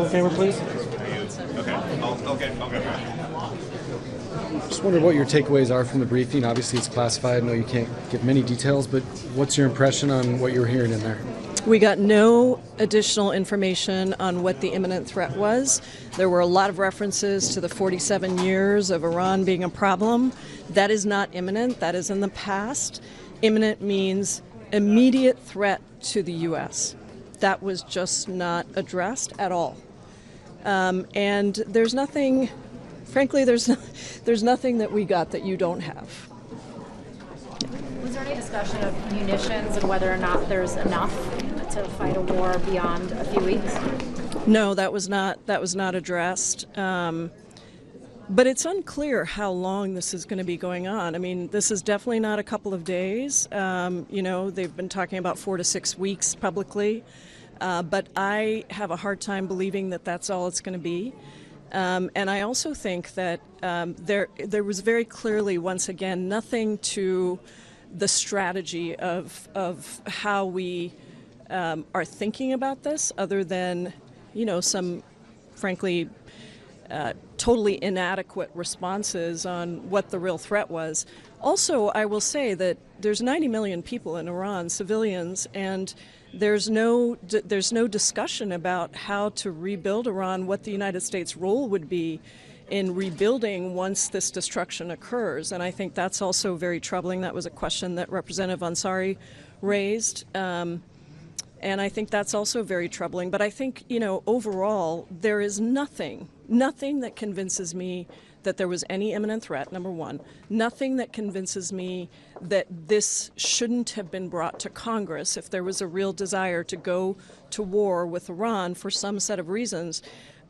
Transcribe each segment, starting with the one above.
virtual camera, please. Okay. I'll get Just wonder what your takeaways are from the briefing. Obviously, it's classified. I know you can't give many details, but what's your impression on what you were hearing in there? We got no additional information on what the imminent threat was. There were a lot of references to the 47 years of Iran being a problem. That is not imminent. That is in the past. Imminent means immediate threat to the U.S. That was just not addressed at all. And there's nothing, frankly, there's nothing that we got that you don't have. Was there any discussion of munitions and whether or not there's enough to fight a war beyond a few weeks? No, that was not addressed. But it's unclear how long this is going to be going on. I mean, this is definitely not a couple of days. They've been talking about 4 to 6 weeks publicly. But I have a hard time believing that that's all it's going to be. And I also think that there was very clearly, once again, nothing to the strategy of how we are thinking about this, other than, some, frankly, totally inadequate responses on what the real threat was. Also, I will say that there's 90 million people in Iran, civilians, and there's no discussion about how to rebuild Iran, what the United States' role would be in rebuilding once this destruction occurs. And I think that's also very troubling. That was a question that Representative Ansari raised. And I think that's also very troubling. But I think, overall, there is nothing that convinces me that there was any imminent threat, number one. Nothing that convinces me that this shouldn't have been brought to Congress if there was a real desire to go to war with Iran for some set of reasons.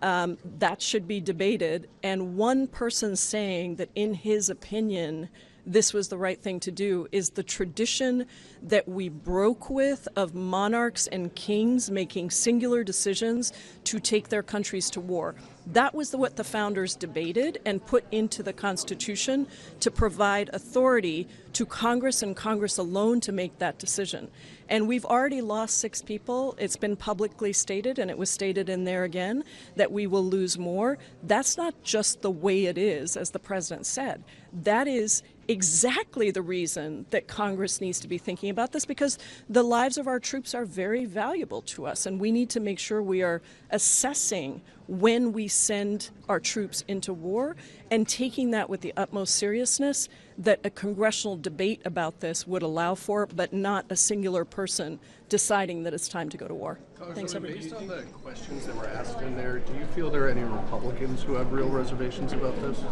That should be debated. And one person saying that, in his opinion, this was the right thing to do is the tradition that we broke with of monarchs and kings making singular decisions to take their countries to war. That was what the founders debated and put into the Constitution to provide authority to Congress and Congress alone to make that decision. And we've already lost 6 people. It's been publicly stated, and it was stated in there again, that we will lose more. That's not just the way it is, as the president said. That is exactly the reason that Congress needs to be thinking about this, because the lives of our troops are very valuable to us, and we need to make sure we are assessing when we send our troops into war and taking that with the utmost seriousness that a congressional debate about this would allow for, but not a singular person deciding that it's time to go to war. Thanks, everybody. Based on the questions that were asked in there, do you feel there are any Republicans who have real reservations about this?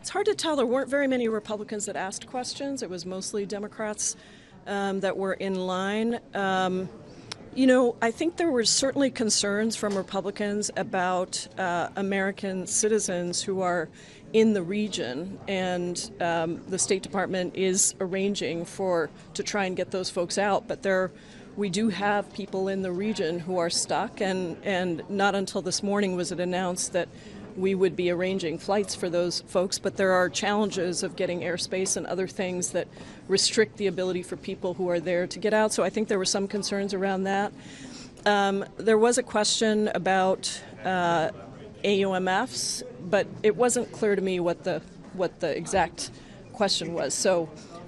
It's hard to tell. There weren't very many Republicans that asked questions. It was mostly Democrats that were in line. I think there were certainly concerns from Republicans about American citizens who are in the region, and the State Department is arranging to try and get those folks out. But we do have people in the region who are stuck, and not until this morning was it announced that we would be arranging flights for those folks, but there are challenges of getting airspace and other things that restrict the ability for people who are there to get out. So I think there were some concerns around that. There was a question about AUMFs, but it wasn't clear to me what the exact question was.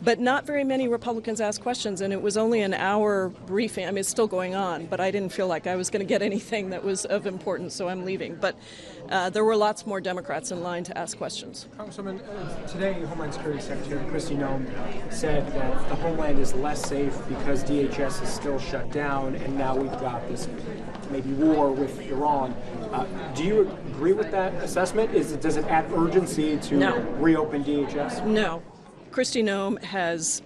But not very many Republicans asked questions, and it was only an hour briefing. I mean, it's still going on, but I didn't feel like I was going to get anything that was of importance, so I'm leaving. But there were lots more Democrats in line to ask questions. Congresswoman, today Homeland Security Secretary Kristi Noem said that the homeland is less safe because DHS is still shut down, and now we've got this maybe war with Iran. Do you agree with that assessment? Does it add urgency to reopen DHS? No. Kristi Noem has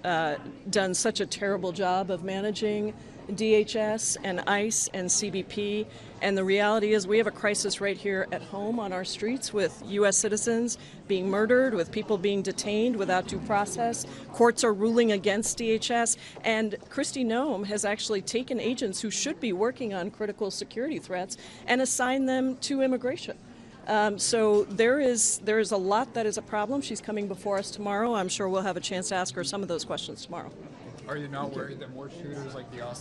done such a terrible job of managing DHS and ICE and CBP, and the reality is we have a crisis right here at home on our streets with U.S. citizens being murdered, with people being detained without due process. Courts are ruling against DHS, and Kristi Noem has actually taken agents who should be working on critical security threats and assigned them to immigration. So there is a lot that is a problem. She's coming before us tomorrow. I'm sure we'll have a chance to ask her some of those questions tomorrow. Are you not worried that more shooters like the Austin